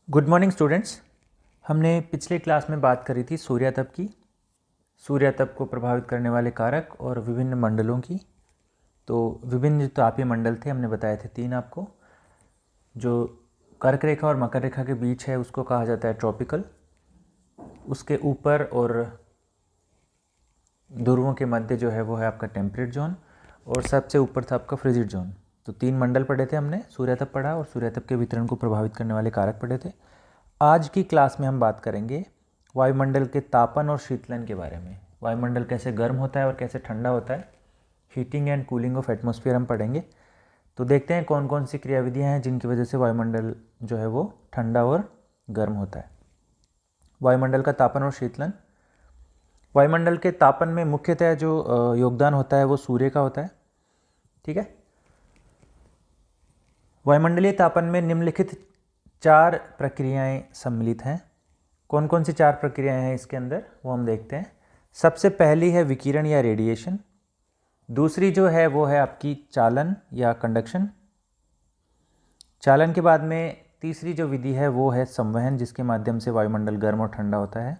Good morning students. हमने पिछले class में बात करी थी सूर्यातप की, सूर्यातप को प्रभावित करने वाले कारक और विभिन्न मंडलों की। तो विभिन्न जो तापीय मंडल थे हमने बताए थे 3 आपको। जो कर्क रेखा और मकर रेखा के बीच है उसको कहा जाता है ट्रॉपिकल। उसके ऊपर और ध्रुवों के मध्य जो है वो है आपका टेम्परेट जोन, और सबसे ऊपर था आपका फ्रिजिड जोन। तो 3 मंडल पढ़े थे हमने, सूर्यातप पढ़ा और सूर्यातप के वितरण को प्रभावित करने वाले कारक पढ़े थे। आज की क्लास में हम बात करेंगे वायुमंडल के तापन और शीतलन के बारे में। वायुमंडल कैसे गर्म होता है और कैसे ठंडा होता है, heating and cooling of atmosphere हम पढ़ेंगे। तो देखते हैं कौन कौन सी क्रियाविधियाँ हैं जिनकी वजह से वायुमंडल जो है वो ठंडा और गर्म होता है। वायुमंडल का तापन और शीतलन। वायुमंडल के तापन में मुख्यतः जो योगदान होता है वो सूर्य का होता है। ठीक है। वायुमंडलीय तापन में निम्नलिखित 4 प्रक्रियाएं सम्मिलित हैं। कौन कौन सी 4 प्रक्रियाएं हैं इसके अंदर वो हम देखते हैं। सबसे पहली है विकिरण या रेडिएशन। दूसरी जो है वो है आपकी चालन या कंडक्शन। चालन के बाद में तीसरी जो विधि है वो है संवहन, जिसके माध्यम से वायुमंडल गर्म और ठंडा होता है,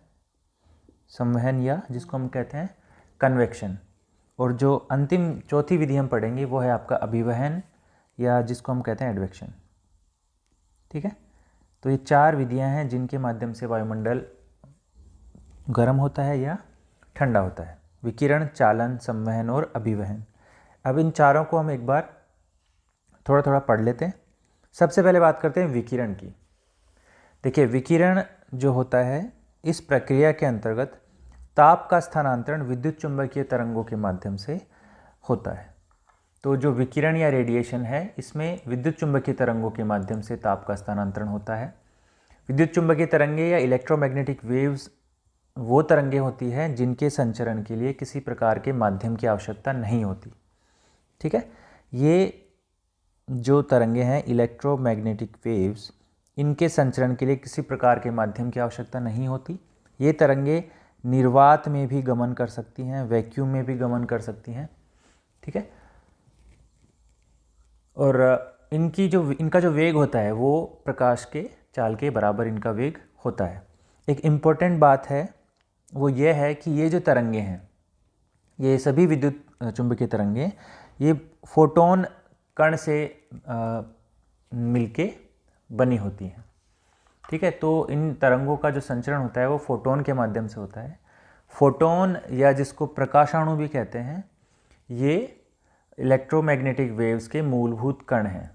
संवहन, या जिसको हम कहते हैं कन्वेक्शन। और जो अंतिम चौथी विधि हम पढ़ेंगे वो है आपका अभिवहन, या जिसको हम कहते हैं एडवेक्शन। ठीक है। तो ये 4 विधियां हैं जिनके माध्यम से वायुमंडल गर्म होता है या ठंडा होता है: विकिरण, चालन, संवहन और अभिवहन। अब इन चारों को हम एक बार थोड़ा थोड़ा पढ़ लेते हैं। सबसे पहले बात करते हैं विकिरण की। देखिए, विकिरण जो होता है इस प्रक्रिया के अंतर्गत ताप का स्थानांतरण विद्युत चुंबकीय तरंगों के माध्यम से होता है। तो जो विकिरण या रेडिएशन है इसमें विद्युत चुंबकीय तरंगों के माध्यम से ताप का स्थानांतरण होता है। विद्युत चुंबकीय तरंगे या इलेक्ट्रोमैग्नेटिक वेव्स वो तरंगे होती हैं जिनके संचरण के लिए किसी प्रकार के माध्यम की आवश्यकता नहीं होती। ठीक है। ये जो तरंगे हैं इलेक्ट्रोमैग्नेटिक वेव्स, इनके संचरण के लिए किसी प्रकार के माध्यम की आवश्यकता नहीं होती। ये तरंगे निर्वात में भी गमन कर सकती हैं, वैक्यूम में भी गमन कर सकती हैं। ठीक है। और इनका जो वेग होता है वो प्रकाश के चाल के बराबर इनका वेग होता है। एक इम्पोर्टेंट बात है वो ये है कि ये जो तरंगे हैं, ये सभी विद्युत चुंबकीय तरंगे, ये फोटोन कण से मिलके बनी होती हैं। ठीक है। तो इन तरंगों का जो संचरण होता है वो फोटोन के माध्यम से होता है। फोटोन, या जिसको प्रकाशाणु भी कहते हैं, ये इलेक्ट्रोमैग्नेटिक वेव्स के मूलभूत कण हैं,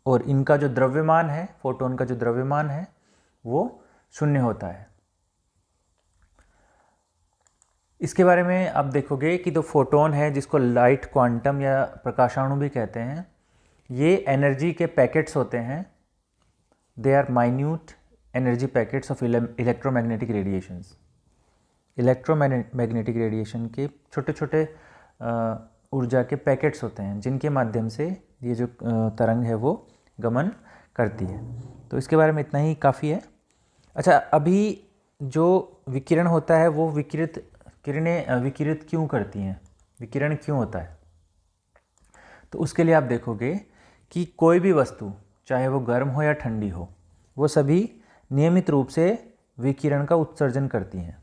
और इनका जो द्रव्यमान है, फोटोन का जो द्रव्यमान है वो 0 होता है। इसके बारे में आप देखोगे कि जो फोटोन है, जिसको लाइट क्वांटम या प्रकाशाणु भी कहते हैं, ये एनर्जी के पैकेट्स होते हैं। They are minute energy packets of electromagnetic radiations. Electromagnetic radiation के छोटे छोटे ऊर्जा के पैकेट्स होते हैं जिनके माध्यम से ये जो तरंग है वो गमन करती है। तो इसके बारे में इतना ही काफ़ी है। अच्छा, अभी जो विकिरण होता है वो किरणें विकिरित क्यों करती हैं, विकिरण क्यों होता है? तो उसके लिए आप देखोगे कि कोई भी वस्तु, चाहे वो गर्म हो या ठंडी हो, वो सभी नियमित रूप से विकिरण का उत्सर्जन करती हैं।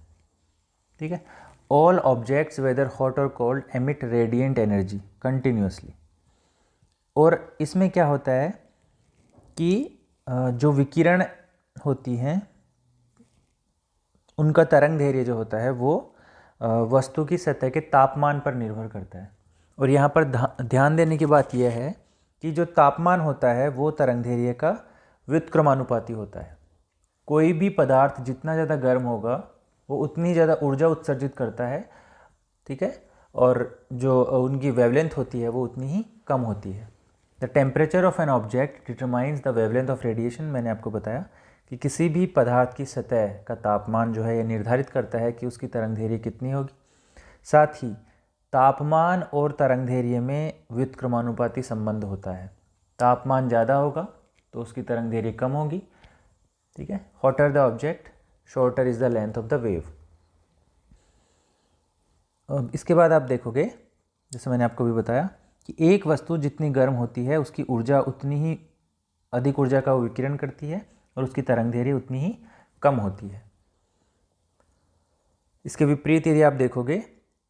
ठीक है। ऑल ऑब्जेक्ट्स वेदर हॉट और cold emit radiant energy continuously. और इसमें क्या होता है कि जो विकिरण होती हैं उनका तरंग दैर्घ्य जो होता है वो वस्तु की सतह के तापमान पर निर्भर करता है। और यहाँ पर ध्यान देने की बात यह है कि जो तापमान होता है वो तरंग दैर्घ्य का व्युत्क्रमानुपाती होता है। कोई भी पदार्थ जितना ज़्यादा गर्म होगा वो उतनी ज़्यादा ऊर्जा उत्सर्जित करता है। ठीक है। और जो उनकी वेवलेंथ होती है वो उतनी ही कम होती है। The temperature of an object determines the wavelength of radiation. मैंने आपको बताया कि किसी भी पदार्थ की सतह का तापमान जो है यह निर्धारित करता है कि उसकी तरंग दैर्घ्य कितनी होगी। साथ ही तापमान और तरंग दैर्घ्य में व्युत्क्रमानुपाती संबंध होता है। तापमान ज़्यादा होगा तो उसकी तरंग दैर्घ्य कम होगी। ठीक है। Hotter the object, shorter is the length of the wave. इसके बाद आप देखोगे, जैसे मैंने आपको भी बताया, कि एक वस्तु जितनी गर्म होती है उसकी ऊर्जा उतनी ही अधिक ऊर्जा का विकिरण करती है, और उसकी तरंग दैर्घ्य उतनी ही कम होती है। इसके विपरीत यदि आप देखोगे,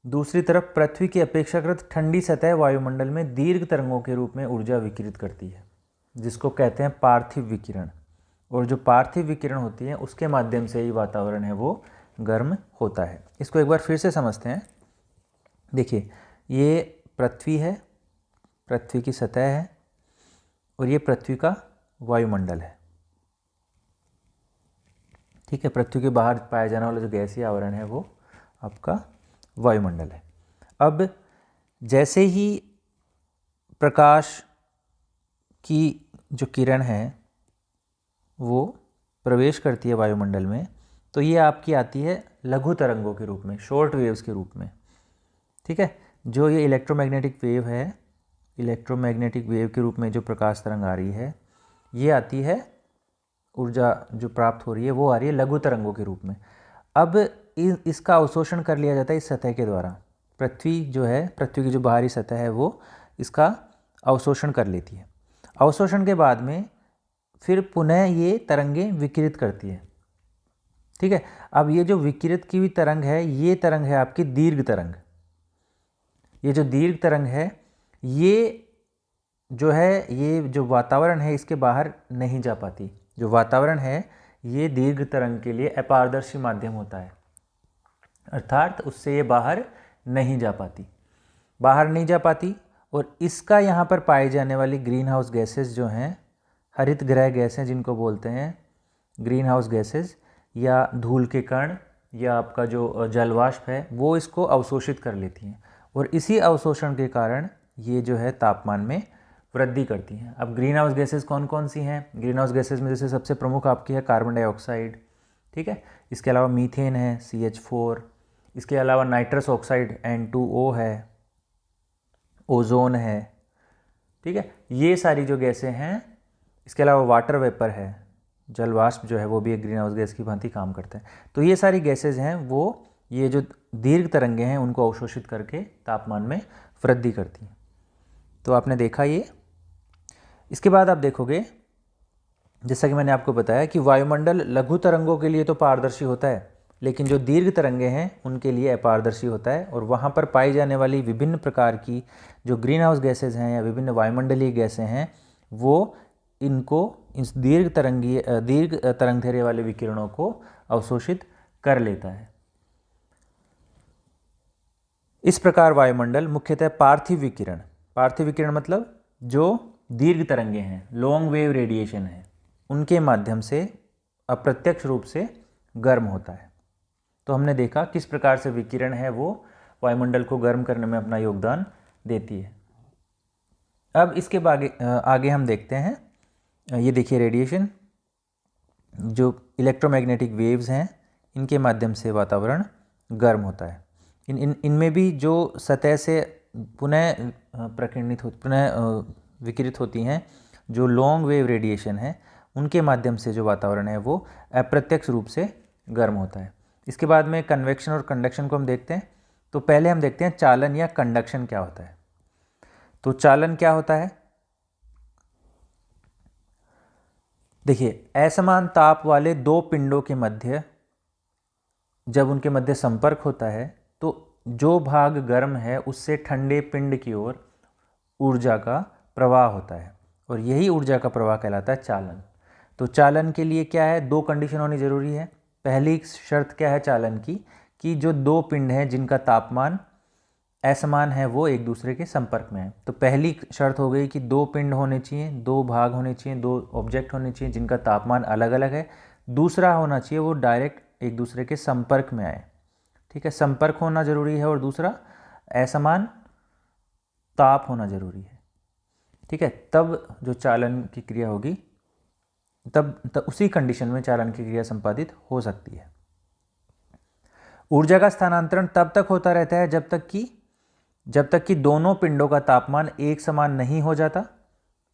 दूसरी तरफ पृथ्वी की अपेक्षाकृत ठंडी सतह वायुमंडल में दीर्घ तरंगों के रूप में ऊर्जा विकिरित करती है, जिसको कहते हैं पार्थिव विकिरण। और जो पार्थिव विकिरण होती है उसके माध्यम से ही वातावरण है वो गर्म होता है। इसको एक बार फिर से समझते हैं। देखिए, ये पृथ्वी है, पृथ्वी की सतह है, और ये पृथ्वी का वायुमंडल है। ठीक है, पृथ्वी के बाहर पाया जाने वाला जो गैसीय आवरण है वो आपका वायुमंडल है। अब जैसे ही प्रकाश की जो किरण है वो प्रवेश करती है वायुमंडल में, तो ये आपकी आती है लघु तरंगों के रूप में, शॉर्ट वेव्स के रूप में। ठीक है, जो ये इलेक्ट्रोमैग्नेटिक वेव है, इलेक्ट्रोमैग्नेटिक वेव के रूप में जो प्रकाश तरंग आ रही है, ये आती है, ऊर्जा जो प्राप्त हो रही है वो आ रही है लघु तरंगों के रूप में। अब इसका अवशोषण कर लिया जाता है इस सतह के द्वारा। पृथ्वी जो है, पृथ्वी की जो बाहरी सतह है वो इसका अवशोषण कर लेती है। अवशोषण के बाद में फिर पुनः ये तरंगें विकिरित करती है। ठीक है, अब ये जो विकिरित की हुई तरंग है, ये तरंग है आपकी दीर्घ तरंग। ये जो दीर्घ तरंग है, ये जो है, ये जो वातावरण है इसके बाहर नहीं जा पाती। जो वातावरण है ये दीर्घ तरंग के लिए अपारदर्शी माध्यम होता है, अर्थात उससे ये बाहर नहीं जा पाती, बाहर नहीं जा पाती। और इसका यहाँ पर पाए जाने वाली ग्रीन हाउस गैसेज जो हैं, हरित गृह गैसें जिनको बोलते हैं ग्रीन हाउस गैसेज, या धूल के कण, या आपका जो जलवाष्प है, वो इसको अवशोषित कर लेती हैं। और इसी अवशोषण के कारण ये जो है तापमान में वृद्धि करती हैं। अब ग्रीन हाउस गैसेज कौन कौन सी हैं? ग्रीन हाउस गैसेज में जैसे सबसे प्रमुख आपकी है कार्बन डाइऑक्साइड। ठीक है, इसके अलावा मीथेन है CH4, इसके अलावा नाइट्रस ऑक्साइड N2O है, ओजोन है। ठीक है, ये सारी जो गैसें हैं। इसके अलावा वाटर वेपर है, जलवाष्प जो है वो भी एक ग्रीन हाउस गैस की भांति काम करता है। तो ये सारी गैसेज हैं वो ये जो दीर्घ तरंगें हैं उनको अवशोषित करके तापमान में वृद्धि करती हैं। तो आपने देखा ये। इसके बाद आप देखोगे, जैसा कि मैंने आपको बताया कि वायुमंडल लघु तरंगों के लिए तो पारदर्शी होता है, लेकिन जो दीर्घ तरंगें हैं उनके लिए अपारदर्शी होता है। और वहाँ पर पाई जाने वाली विभिन्न प्रकार की जो ग्रीन हाउस गैसेज हैं या विभिन्न वायुमंडलीय गैसें हैं, वो इनको इस दीर्घ तरंग दैर्घ्य वाले विकिरणों को अवशोषित कर लेता है। इस प्रकार वायुमंडल मुख्यतः पार्थिव विकिरण मतलब जो दीर्घ तरंगें हैं, लॉन्ग वेव रेडिएशन है, उनके माध्यम से अप्रत्यक्ष रूप से गर्म होता है। तो हमने देखा किस प्रकार से विकिरण है वो वायुमंडल को गर्म करने में अपना योगदान देती है। अब इसके आगे हम देखते हैं, ये देखिए रेडिएशन, जो इलेक्ट्रोमैग्नेटिक वेव्स हैं, इनके माध्यम से वातावरण गर्म होता है। इनमें भी जो सतह से पुनः विकिरित होती हैं, जो लॉन्ग वेव रेडिएशन है, उनके माध्यम से जो वातावरण है वो अप्रत्यक्ष रूप से गर्म होता है। इसके बाद में कन्वेक्शन और कंडक्शन को हम देखते हैं। तो पहले हम देखते हैं चालन या कंडक्शन क्या होता है। तो चालन क्या होता है? देखिए, असमान ताप वाले दो पिंडों के मध्य जब उनके मध्य संपर्क होता है तो जो भाग गर्म है उससे ठंडे पिंड की ओर ऊर्जा का प्रवाह होता है, और यही ऊर्जा का प्रवाह कहलाता है चालन। तो चालन के लिए क्या है? दो कंडीशन होनी जरूरी है। पहली शर्त क्या है चालन की, कि जो दो पिंड हैं जिनका तापमान असमान है वो एक दूसरे के संपर्क में है। तो पहली शर्त हो गई कि दो पिंड होने चाहिए, दो भाग होने चाहिए, दो ऑब्जेक्ट होने चाहिए जिनका तापमान अलग अलग है। दूसरा होना चाहिए वो डायरेक्ट एक दूसरे के संपर्क में आए। ठीक है, संपर्क होना जरूरी है, और दूसरा असमान ताप होना जरूरी है। ठीक है, तब जो चालन की क्रिया होगी, तब उसी कंडीशन में चालन की क्रिया संपादित हो सकती है। ऊर्जा का स्थानांतरण तब तक होता रहता है जब तक कि दोनों पिंडों का तापमान एक समान नहीं हो जाता।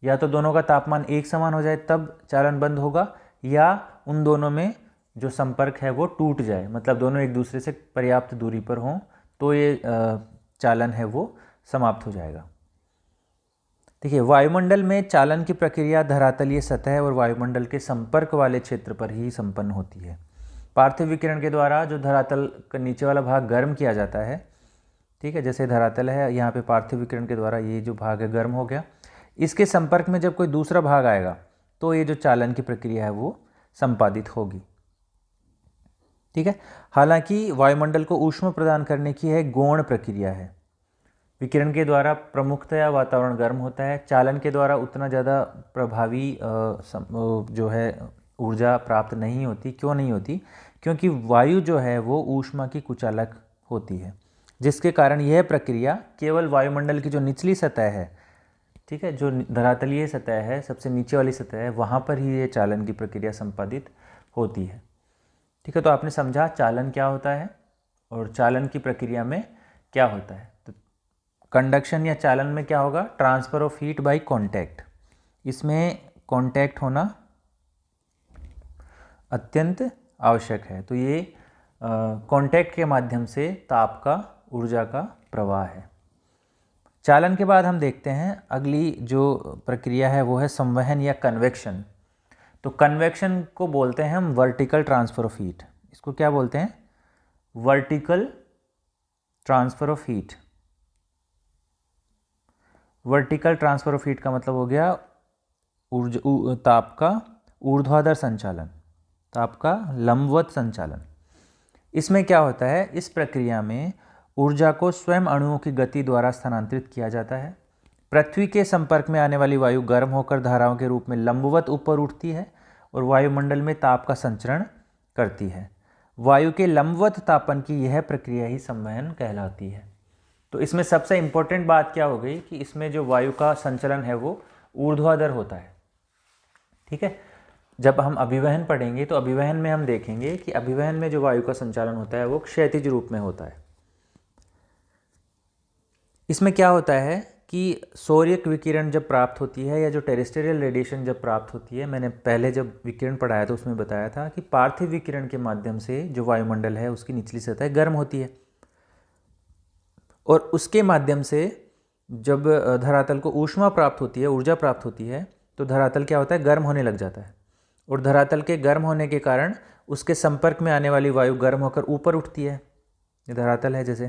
या तो दोनों का तापमान एक समान हो जाए तब चालन बंद होगा, या उन दोनों में जो संपर्क है वो टूट जाए, मतलब दोनों एक दूसरे से पर्याप्त दूरी पर हों, तो ये चालन है वो समाप्त हो जाएगा। देखिए, वायुमंडल में चालन की प्रक्रिया धरातलीय सतह और वायुमंडल के संपर्क वाले क्षेत्र पर ही संपन्न होती है। पार्थिव विकिरण के द्वारा जो धरातल का नीचे वाला भाग गर्म किया जाता है, ठीक है, जैसे धरातल है, यहाँ पे पार्थिव विकिरण के द्वारा ये जो भाग है गर्म हो गया, इसके संपर्क में जब कोई दूसरा भाग आएगा तो ये जो चालन की प्रक्रिया है वो संपादित होगी। ठीक है, हालांकि वायुमंडल को ऊष्मा प्रदान करने की है गौण प्रक्रिया है। विकिरण के द्वारा प्रमुखतया वातावरण गर्म होता है, चालन के द्वारा उतना ज़्यादा प्रभावी जो है ऊर्जा प्राप्त नहीं होती। क्यों नहीं होती? क्योंकि वायु जो है वो ऊष्मा की कुचालक होती है, जिसके कारण यह प्रक्रिया केवल वायुमंडल की जो निचली सतह है, ठीक है, जो धरातलीय सतह है, सबसे नीचे वाली सतह है, वहाँ पर ही ये चालन की प्रक्रिया संपादित होती है। ठीक है, तो आपने समझा चालन क्या होता है और चालन की प्रक्रिया में क्या होता है। तो कंडक्शन या चालन में क्या होगा? Transfer of heat bye contact. इसमें कांटेक्ट होना अत्यंत आवश्यक है। तो ये कांटेक्ट के माध्यम से ताप का, ऊर्जा का प्रवाह है। चालन के बाद हम देखते हैं अगली जो प्रक्रिया है वो है संवहन या कन्वेक्शन। तो कन्वेक्शन को बोलते हैं हम वर्टिकल ट्रांसफ़र ऑफ हीट। इसको क्या बोलते हैं? Vertical transfer of heat. Vertical transfer of heat का मतलब हो गया ताप का ऊर्ध्वाधर संचालन, ताप का लंबवत संचालन। इसमें क्या होता है? इस प्रक्रिया में ऊर्जा को स्वयं अणुओं की गति द्वारा स्थानांतरित किया जाता है। पृथ्वी के संपर्क में आने वाली वायु गर्म होकर धाराओं के रूप में लंबवत ऊपर उठती है और वायुमंडल में ताप का संचरण करती है। वायु के लंबवत तापन की यह प्रक्रिया ही संवहन कहलाती है। तो इसमें सबसे इम्पोर्टेंट बात क्या हो गई कि इसमें जो वायु का संचलन है वो ऊर्ध्वाधर होता है। ठीक है, जब हम अभिवहन पढ़ेंगे तो अभिवहन में हम देखेंगे कि अभिवहन में जो वायु का संचालन होता है वो क्षैतिज रूप में होता है। इसमें क्या होता है कि सौर्यक विकिरण जब प्राप्त होती है या जो टेरेस्ट्रियल रेडिएशन जब प्राप्त होती है, मैंने पहले जब विकिरण पढ़ाया तो उसमें बताया था कि पार्थिव विकिरण के माध्यम से जो वायुमंडल है उसकी निचली सतह गर्म होती है और उसके माध्यम से जब धरातल को ऊष्मा प्राप्त होती है, ऊर्जा प्राप्त होती है, तो धरातल क्या होता है? गर्म होने लग जाता है और धरातल के गर्म होने के कारण उसके संपर्क में आने वाली वायु गर्म होकर ऊपर उठती है। ये धरातल है, जैसे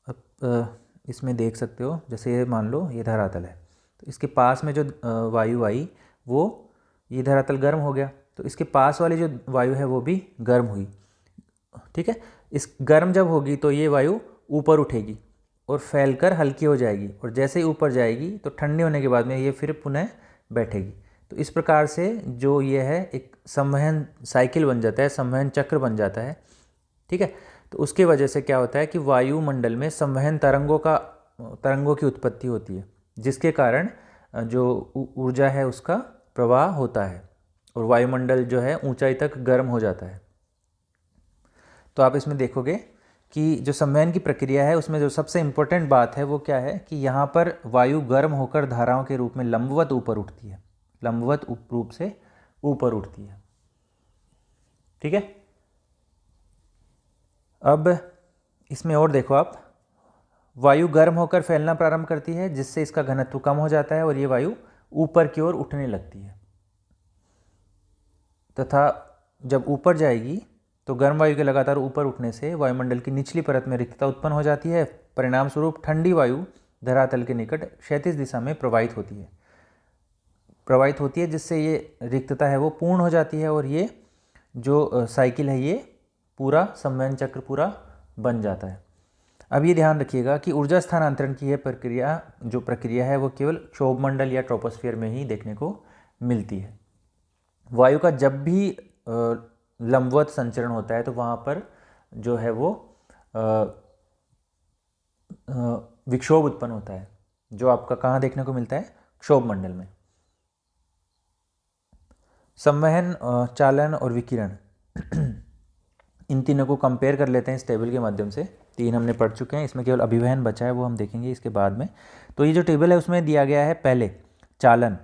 अब इसमें देख सकते हो, जैसे ये मान लो ये धरातल है, तो इसके पास में जो वायु आई वो ये धरातल गर्म हो गया, तो इसके पास वाली जो वायु है वो भी गर्म हुई। ठीक है, इस गर्म जब होगी तो ये वायु ऊपर उठेगी और फैलकर हल्की हो जाएगी और जैसे ही ऊपर जाएगी तो ठंडी होने के बाद में ये फिर पुनः बैठेगी। तो इस प्रकार से जो ये है एक संवहन साइकिल बन जाता है, संवहन चक्र बन जाता है। ठीक है, तो उसके वजह से क्या होता है कि वायुमंडल में संवहन तरंगों की उत्पत्ति होती है, जिसके कारण जो ऊर्जा है उसका प्रवाह होता है और वायुमंडल जो है ऊंचाई तक गर्म हो जाता है। तो आप इसमें देखोगे कि जो संवहन की प्रक्रिया है उसमें जो सबसे इम्पोर्टेंट बात है वो क्या है कि यहाँ पर वायु गर्म होकर धाराओं के रूप में लंबवत ऊपर उठती है, लंबवत रूप से ऊपर उठती है। ठीक है, अब इसमें और देखो आप, वायु गर्म होकर फैलना प्रारंभ करती है जिससे इसका घनत्व कम हो जाता है और ये वायु ऊपर की ओर उठने लगती है तथा जब ऊपर जाएगी तो गर्म वायु के लगातार ऊपर उठने से वायुमंडल की निचली परत में रिक्तता उत्पन्न हो जाती है। परिणाम स्वरूप ठंडी वायु धरातल के निकट क्षैतिज दिशा में प्रवाहित होती है जिससे ये रिक्तता है वो पूर्ण हो जाती है और ये जो साइकिल है ये पूरा संवहन चक्र पूरा बन जाता है। अब ये ध्यान रखिएगा कि ऊर्जा स्थानांतरण की यह प्रक्रिया है वो केवल क्षोभमंडल या ट्रोपोस्फियर में ही देखने को मिलती है। वायु का जब भी लंबवत संचरण होता है तो वहाँ पर जो है वो विक्षोभ उत्पन्न होता है, जो आपका कहाँ देखने को मिलता है? क्षोभमंडल में। संवहन, चालन और विकिरण इन तीनों को कंपेयर कर लेते हैं इस टेबल के माध्यम से। तीन हमने पढ़ चुके हैं, इसमें केवल अभिवहन बचा है, वो हम देखेंगे इसके बाद में। तो ये जो टेबल है उसमें दिया गया है पहले चालन।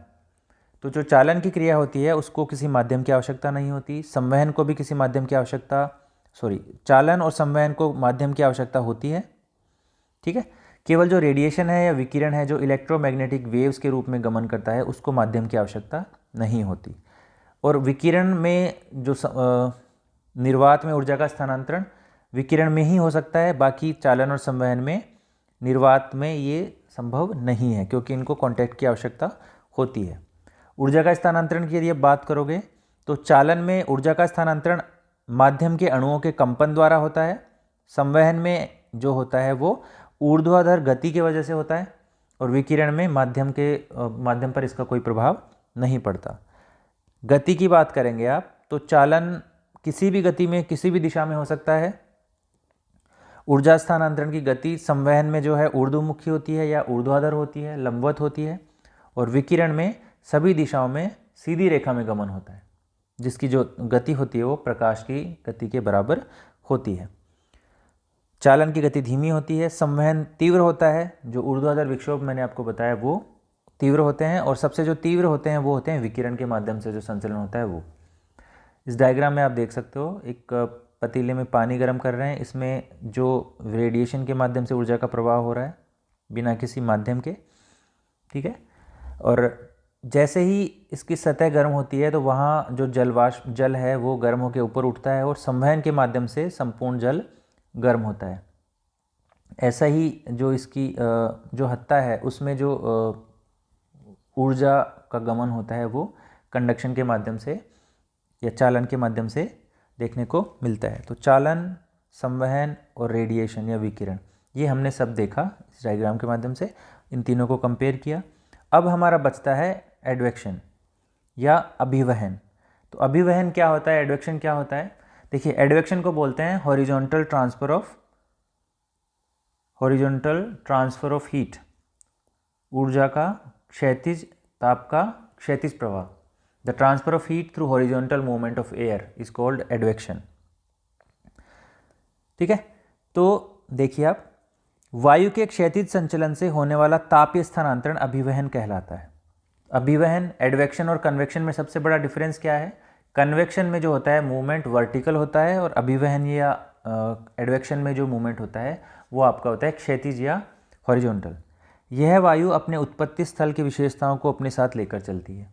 तो जो चालन की क्रिया होती है उसको किसी माध्यम की आवश्यकता नहीं होती, संवहन को भी किसी माध्यम की आवश्यकता, चालन और संवहन को माध्यम की आवश्यकता होती है। ठीक है, केवल जो रेडिएशन है या विकिरण है जो इलेक्ट्रोमैग्नेटिक वेव्स के रूप में गमन करता है उसको माध्यम की आवश्यकता नहीं होती। और विकिरण में जो निर्वात में ऊर्जा का स्थानांतरण विकिरण में ही हो सकता है, बाकी चालन और संवहन में निर्वात में ये संभव नहीं है क्योंकि इनको कांटेक्ट की आवश्यकता होती है। ऊर्जा का स्थानांतरण की यदि आप बात करोगे तो चालन में ऊर्जा का स्थानांतरण माध्यम के अणुओं के कंपन द्वारा होता है। संवहन में जो होता है वो ऊर्ध्वाधर गति की वजह से होता है और विकिरण में माध्यम पर इसका कोई प्रभाव नहीं पड़ता। गति की बात करेंगे आप तो चालन किसी भी गति में किसी भी दिशा में हो सकता है। ऊर्जा स्थानांतरण की गति संवहन में जो है ऊर्ध्वमुखी होती है या ऊर्ध्वाधर होती है, लंबवत होती है, और विकिरण में सभी दिशाओं में सीधी रेखा में गमन होता है, जिसकी जो गति होती है वो प्रकाश की गति के बराबर होती है। चालन की गति धीमी होती है, संवहन तीव्र होता है, जो ऊर्ध्वाधर विक्षोभ मैंने आपको बताया वो तीव्र होते हैं, और सबसे जो तीव्र होते हैं वो होते हैं विकिरण के माध्यम से जो संचलन होता है वो। इस डायग्राम में आप देख सकते हो एक पतीले में पानी गर्म कर रहे हैं, इसमें जो रेडिएशन के माध्यम से ऊर्जा का प्रवाह हो रहा है बिना किसी माध्यम के, ठीक है। और जैसे ही इसकी सतह गर्म होती है तो वहाँ जो जल है वो गर्म होकर ऊपर उठता है और संवहन के माध्यम से संपूर्ण जल गर्म होता है। ऐसा ही जो इसकी जो हत्ता है उसमें जो ऊर्जा का गमन होता है वो कंडक्शन के माध्यम से या चालन के माध्यम से देखने को मिलता है। तो चालन, संवहन और रेडिएशन या विकिरण ये हमने सब देखा इस डायग्राम के माध्यम से, इन तीनों को कंपेयर किया। अब हमारा बचता है एडवेक्शन या अभिवहन। तो अभिवहन क्या होता है, एडवेक्शन क्या होता है? देखिए, एडवेक्शन को बोलते हैं हॉरिजॉन्टल ट्रांसफर ऑफ हीट, ऊर्जा का क्षैतिज, ताप का क्षैतिज प्रवाह। The transfer of heat through horizontal movement of air is called advection, ठीक है। तो देखिए आप, वायु के क्षैतिज संचलन से होने वाला तापीय स्थानांतरण अभिवहन कहलाता है। अभिवहन, एडवेक्शन और कन्वेक्शन में सबसे बड़ा डिफरेंस क्या है? कन्वेक्शन में जो होता है मूवमेंट वर्टिकल होता है, और अभिवहन या एडवेक्शन में जो मूवमेंट होता है वो आपका होता है क्षैतिज या हॉरिजॉन्टल। यह वायु अपने उत्पत्ति स्थल की विशेषताओं को अपने साथ लेकर चलती है।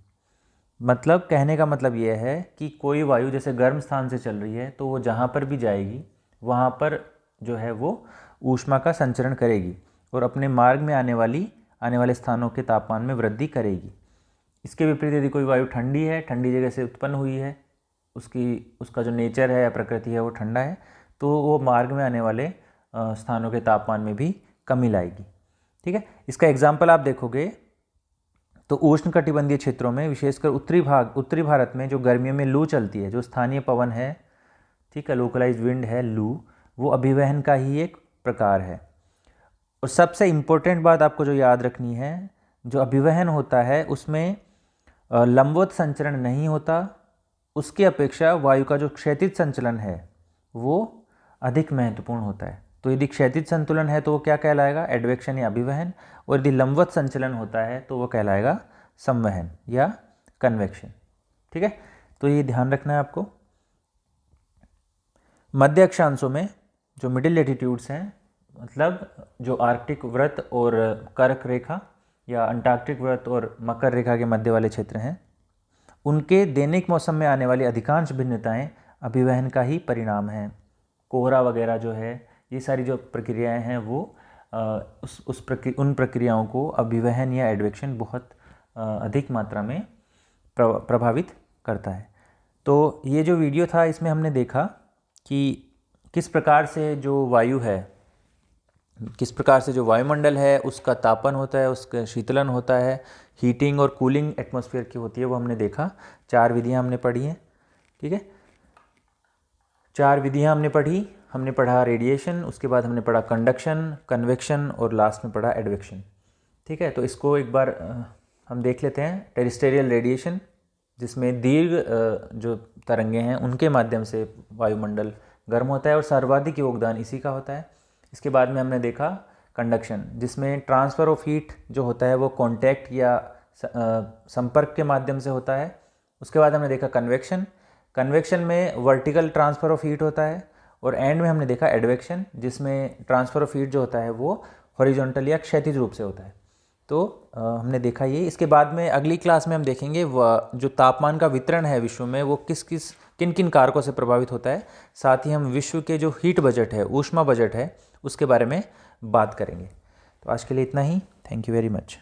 मतलब कहने का मतलब यह है कि कोई वायु जैसे गर्म स्थान से चल रही है तो वो जहाँ पर भी जाएगी वहाँ पर जो है वो ऊष्मा का संचरण करेगी और अपने मार्ग में आने वाले स्थानों के तापमान में वृद्धि करेगी। इसके विपरीत यदि कोई वायु ठंडी है, ठंडी जगह से उत्पन्न हुई है, उसका जो नेचर है या प्रकृति है वो ठंडा है, तो वो मार्ग में आने वाले स्थानों के तापमान में भी कमी लाएगी, ठीक है। इसका एग्जाम्पल आप देखोगे तो उष्णकटिबंधीय क्षेत्रों में, विशेषकर उत्तरी भारत में जो गर्मियों में लू चलती है, जो स्थानीय पवन है, ठीक है, लोकलाइज्ड विंड है लू, वो अभिवहन का ही एक प्रकार है। और सबसे इम्पोर्टेंट बात आपको जो याद रखनी है, जो अभिवहन होता है उसमें लंबवत संचरण नहीं होता, उसकी अपेक्षा वायु का जो क्षैतिज संचलन है वो अधिक महत्वपूर्ण होता है। तो यदि क्षैतिज संतुलन है तो वो क्या कहलाएगा? एडवेक्शन या अभिवहन, और यदि लंबवत संचलन होता है तो वो कहलाएगा संवहन या कन्वेक्शन, ठीक है। तो ये ध्यान रखना है आपको। मध्य अक्षांशों में जो मिडिल लेटीट्यूड्स हैं, मतलब जो आर्कटिक वृत्त और कर्क रेखा या अंटार्कटिक वृत्त और मकर रेखा के मध्य वाले क्षेत्र हैं, उनके दैनिक मौसम में आने वाली अधिकांश भिन्नताएं अभिवहन का ही परिणाम हैं। कोहरा वगैरह जो है, ये सारी जो प्रक्रियाएं हैं वो उन प्रक्रियाओं को अभिवहन या एडवेक्शन बहुत अधिक मात्रा में प्रभावित करता है। तो ये जो वीडियो था इसमें हमने देखा कि किस प्रकार से जो वायु है, किस प्रकार से जो वायुमंडल है उसका तापन होता है, उसका शीतलन होता है, हीटिंग और कूलिंग एटमॉस्फेयर की होती है, वो हमने देखा। 4 विधियां हमने पढ़ी हैं, ठीक है। 4 विधियां हमने पढ़ी। हमने पढ़ा रेडिएशन, उसके बाद हमने पढ़ा कंडक्शन, कन्वेक्शन और लास्ट में पढ़ा एडवेक्शन, ठीक है। तो इसको एक बार हम देख लेते हैं। टेरेस्ट्रियल रेडिएशन, जिसमें दीर्घ जो तरंगे हैं उनके माध्यम से वायुमंडल गर्म होता है और सर्वाधिक योगदान इसी का होता है। इसके बाद में हमने देखा कंडक्शन, जिसमें ट्रांसफ़र ऑफ हीट जो होता है वो कॉन्टैक्ट या संपर्क के माध्यम से होता है। उसके बाद हमने देखा कन्वेक्शन में वर्टिकल ट्रांसफ़र ऑफ हीट होता है, और एंड में हमने देखा एडवेक्शन, जिसमें ट्रांसफ़र ऑफ हीट जो होता है वो हॉरिजॉन्टल या क्षैतिज रूप से होता है। तो हमने देखा ये। इसके बाद में अगली क्लास में हम देखेंगे जो तापमान का वितरण है विश्व में वो किन किन कारकों से प्रभावित होता है। साथ ही हम विश्व के जो हीट बजट है, ऊष्मा बजट है, उसके बारे में बात करेंगे। तो आज के लिए इतना ही। Thank you very much.